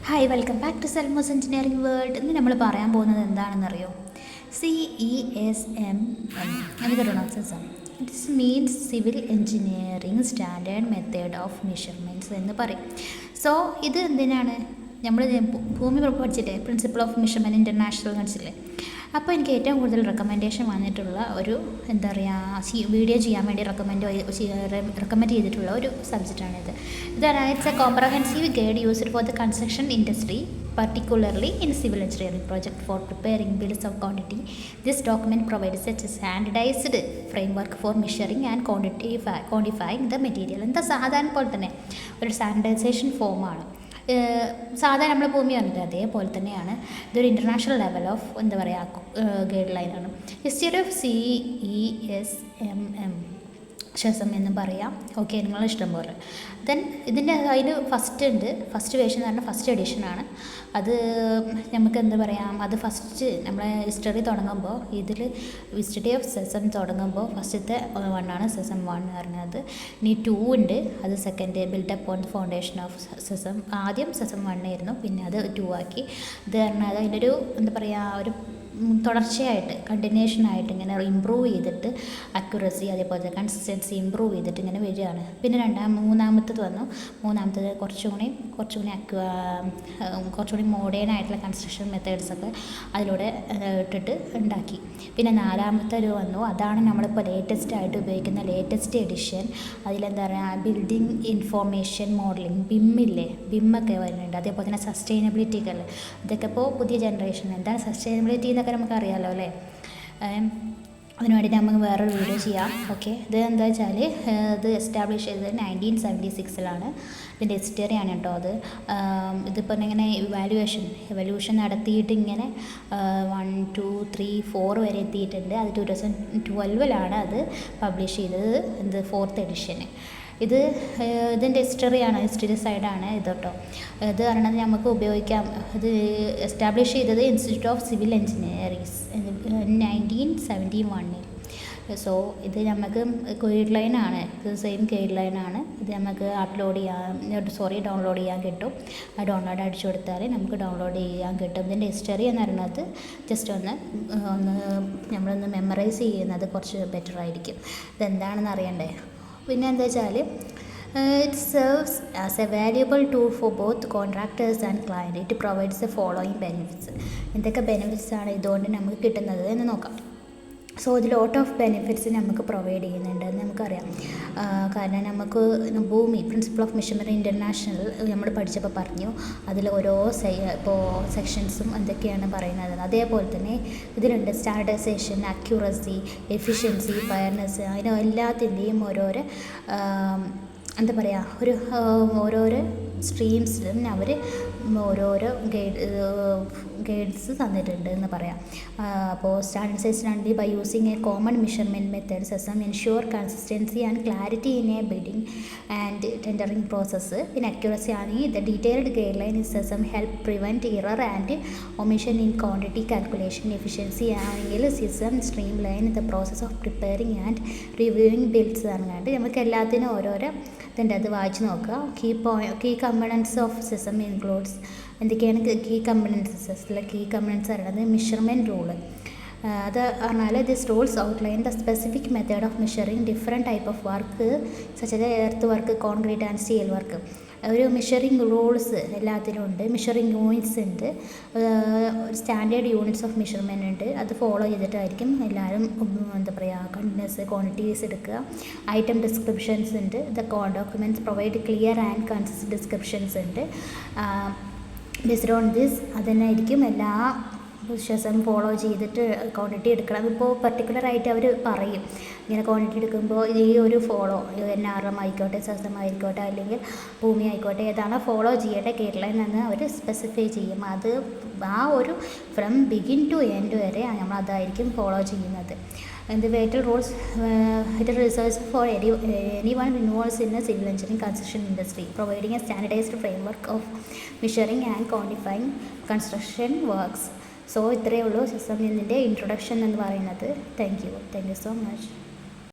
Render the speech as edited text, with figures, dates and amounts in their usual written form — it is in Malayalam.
Hi, welcome back to Selmo's engineering world. ഇന്ന് നമ്മൾ പറയാൻ പോകുന്നത് എന്താണെന്നറിയോ? CESMM എന്ന് കേട്ടോ. System it's means civil engineering standard method of measurements എന്ന് പറയും. സോ ഇത് എന്തിനാണ്? നമ്മൾ ഭൂമി പഠിച്ചില്ലേ, പ്രിൻസിപ്പിൾ ഓഫ് മെഷർമെൻറ്റ് ഇൻ്റർനാഷണൽ പഠിച്ചില്ലേ? അപ്പോൾ എനിക്ക് ഏറ്റവും കൂടുതൽ റെക്കമെൻഡേഷൻ വന്നിട്ടുള്ള ഒരു എന്താ പറയുക വീഡിയോ ചെയ്യാൻ വേണ്ടി റെക്കമെൻഡ് ചെയ്തിട്ടുള്ള ഒരു സബ്ജക്റ്റാണിത്. It's a comprehensive guide used for the construction industry, particularly in civil engineering project for preparing bills of quantity. This document provides a standardized framework for measuring and quantifying the material. എന്താ സാധാരണ പോലെ തന്നെ ഒരു സ്റ്റാൻഡർഡൈസേഷൻ ഫോമാണ്. സാധാരണ നമ്മൾ ഭൂമി പറഞ്ഞിട്ട് അതേപോലെ തന്നെയാണ്. ഇതൊരു ഇൻ്റർനാഷണൽ ലെവൽ ഓഫ് എന്താ പറയുക ഗൈഡ് ലൈനാണ്. ഹിസ്റ്ററി ഓഫ് CESMM എന്ന് പറയാം. ഓക്കെ, നിങ്ങളെ ഇഷ്ടം പോലെ. ദെൻ ഇതിൻ്റെ അതിൽ ഫസ്റ്റ് വേർഷൻ എന്ന് പറഞ്ഞാൽ ഫസ്റ്റ് എഡിഷനാണ്. അത് നമുക്ക് എന്താ പറയുക, അത് ഫസ്റ്റ് നമ്മളെ ഹിസ്റ്ററി തുടങ്ങുമ്പോൾ ഇതിൽ ഹിസ്റ്ററി ഓഫ് സെസം തുടങ്ങുമ്പോൾ ഫസ്റ്റത്തെ വണ്ണാണ് സെസം 1 എന്ന് പറഞ്ഞത്. ഇനി 2 ഉണ്ട്, അത് second buildup on foundation of CESMM. ആദ്യം സെസം 1 ആയിരുന്നു, പിന്നെ അത് 2 ആക്കി. ഇത് പറഞ്ഞാൽ അതിൻ്റെ ഒരു എന്താ പറയുക ഒരു തുടർച്ചയായിട്ട് കണ്ടിന്യൂഷനായിട്ട് ഇങ്ങനെ ഇമ്പ്രൂവ് ചെയ്തിട്ട് അക്യുറസി അതേപോലെ കൺസിസ്റ്റൻസി ഇമ്പ്രൂവ് ചെയ്തിട്ട് ഇങ്ങനെ വരികയാണ്. പിന്നെ മൂന്നാമത്തത് വന്നു. മൂന്നാമത്തത് കുറച്ചുകൂടി മോഡേൺ ആയിട്ടുള്ള കൺസ്ട്രക്ഷൻ മെത്തേഡ്സൊക്കെ അതിലൂടെ ഇട്ടിട്ട് ഉണ്ടാക്കി. പിന്നെ നാലാമത്തെ വന്നു. അതാണ് നമ്മളിപ്പോൾ ലേറ്റസ്റ്റ് ആയിട്ട് ഉപയോഗിക്കുന്ന ലേറ്റസ്റ്റ് എഡിഷൻ. അതിലെന്താ പറയുക, ബിൽഡിംഗ് ഇൻഫോർമേഷൻ മോഡലിംഗ്, ബിമ്മൊക്കെ വരുന്നുണ്ട്. അതേപോലെ തന്നെ സസ്റ്റൈനബിലിറ്റികൾ, ഇതൊക്കെ ഇപ്പോൾ പുതിയ ജനറേഷൻ. എന്താണ് സസ്റ്റൈനബിലിറ്റി എന്നൊക്കെ നമുക്കറിയാമല്ലോ അല്ലേ? അതിന് വേണ്ടിയിട്ട് നമുക്ക് വേറൊരു വീഡിയോ ചെയ്യാം. ഓക്കെ, ഇത് എന്താ വെച്ചാൽ ഇത് എസ്റ്റാബ്ലിഷ് ചെയ്തത് 1976 ഇതിൻ്റെ ഹിസ്റ്ററിയാണ് കേട്ടോ. അത് ഇതിപ്പോൾ ഇങ്ങനെ ഇവാലുവേഷൻ നടത്തിയിട്ട് ഇങ്ങനെ 1, 2, 3, 4 വരെ എത്തിയിട്ടുണ്ട്. അത് 2012 അത് പബ്ലിഷ് ചെയ്തത്. ഇത് 4th എഡിഷന്. ഇതിൻ്റെ ഹിസ്റ്ററി സൈഡാണ് ഇത് കേട്ടോ. ഇത് പറയണത് നമുക്ക് ഉപയോഗിക്കാം. ഇത് എസ്റ്റാബ്ലിഷ് ചെയ്തത് institute of civil engineering 1971. So ഇത് നമുക്ക് ഗൈഡ് ലൈനാണ്. ഇത് സെയിം ഗൈഡ് ലൈനാണ്. ഇത് നമുക്ക് ഡൗൺലോഡ് ചെയ്യാൻ കിട്ടും. ആ ഡൗൺലോഡ് അടിച്ചു കൊടുത്താൽ നമുക്ക് ഡൗൺലോഡ് ചെയ്യാൻ കിട്ടും. ഇതിൻ്റെ ഹിസ്റ്ററി എന്ന് പറയുന്നത് ജസ്റ്റ് ഒന്ന് നമ്മളൊന്ന് മെമ്മറൈസ് ചെയ്യുന്നത് കുറച്ച് ബെറ്റർ ആയിരിക്കും. ഇതെന്താണെന്ന് അറിയണ്ടേ? പിന്നെ എന്താ വെച്ചാൽ it serves as A valuable tool for both contractors and client. It provides A following benefits. എന്തൊക്കെ ബെനിഫിറ്റ്സ് ആണ് ഇതുകൊണ്ട് നമുക്ക് കിട്ടുന്നത് എന്ന് നോക്കാം. സോ ഇത് ലോട്ട് ഓഫ് ബെനിഫിറ്റ്സ് നമുക്ക് പ്രൊവൈഡ് ചെയ്യുന്നുണ്ടെന്ന് നമുക്കറിയാം. കാരണം നമുക്ക് ഭൂമി പ്രിൻസിപ്പിൾ ഓഫ് മെഷർമെൻറ്റ് ഇൻ്റർനാഷണൽ നമ്മൾ പഠിച്ചപ്പോൾ പറഞ്ഞു. അതിൽ ഓരോ ഇപ്പോൾ സെക്ഷൻസും എന്തൊക്കെയാണ് പറയുന്നത്. അതേപോലെ തന്നെ ഇതിലുണ്ട് സ്റ്റാൻഡർഡൈസേഷൻ, അക്യുറസി, എഫിഷ്യൻസി, ഫെയർനെസ്. അതിന് എല്ലാത്തിൻ്റെയും ഓരോരോ എന്താ പറയുക ഓരോരോ സ്ട്രീംസിലും അവർ ഓരോരോ ഗൈഡ്സ് തന്നിട്ടുണ്ട് എന്ന് പറയാം. അപ്പോൾ സ്റ്റാൻഡർഡൈസേഷൻ ആണെങ്കിൽ by using a common measurement method CESMM ensure consistency and clarity in a bidding and tendering process. പിന്നെ അക്യുറസി ആണെങ്കിൽ the detailed guideline in CESMM help prevent error and omission in quantity calculation. Efficiency ആണെങ്കിൽ CESMM streamline the process of preparing and reviewing bills പറഞ്ഞാണ്ട് നമുക്ക് എല്ലാത്തിനും ഓരോരോ ഇതുണ്ട്. അത് വായിച്ച് നോക്കുക. Key components of CESMM includes. എന്തൊക്കെയാണ് കീ കമ്പണൻസ് പറയുന്നത്? Measurement rule. അത് പറഞ്ഞാൽ this rules outline the specific method of measuring different type of work such as earth work, concrete and steel work. ഒരു മെഷറിങ് റൂൾസ് എല്ലാത്തിനും ഉണ്ട്. മെഷറിങ് യൂണിറ്റ്സ് ഉണ്ട്. സ്റ്റാൻഡേർഡ് യൂണിറ്റ്സ് ഓഫ് മെഷർമെൻറ്റ് ഉണ്ട്. അത് ഫോളോ ചെയ്തിട്ടായിരിക്കും എല്ലാവരും എന്താ പറയുക കണ്ടിന്യൂസ് ക്വാണ്ടിറ്റീസ് എടുക്കുക. ഐറ്റം ഡിസ്ക്രിപ്ഷൻസ് ഉണ്ട്. The documents provide clear and consist descriptions ഉണ്ട്. ബേസ്ഡ് ഓൺ ദിസ് അതന്നായിരിക്കും എല്ലാ വിശ്വാസം ഫോളോ ചെയ്തിട്ട് ക്വാണ്ടിറ്റി എടുക്കണം. ഇപ്പോൾ പർട്ടിക്കുലറായിട്ട് അവർ പറയും ഇങ്ങനെ ക്വാണ്ടിറ്റി എടുക്കുമ്പോൾ ഈ ഒരു ഫോളോ NRM ആയിക്കോട്ടെ, സെസം ആയിക്കോട്ടെ, അല്ലെങ്കിൽ ഭൂമി ആയിക്കോട്ടെ, ഏതാണോ ഫോളോ ചെയ്യേണ്ട ഗൈഡ് ലൈൻ എന്ന് അവർ സ്പെസിഫൈ ചെയ്യും. അത് ആ ഒരു ഫ്രം ബിഗിൻ ടു എൻഡ് വരെ നമ്മൾ അതായിരിക്കും ഫോളോ ചെയ്യുന്നത്. The vital roles it research for anyone involved in the civil engineering construction industry, providing a standardized framework of measuring and quantifying construction works. So ഇത്രയേ ഉള്ളൂ CESMM ഇൻട്രൊഡക്ഷൻ എന്ന് പറയുന്നത്. Thank you so much.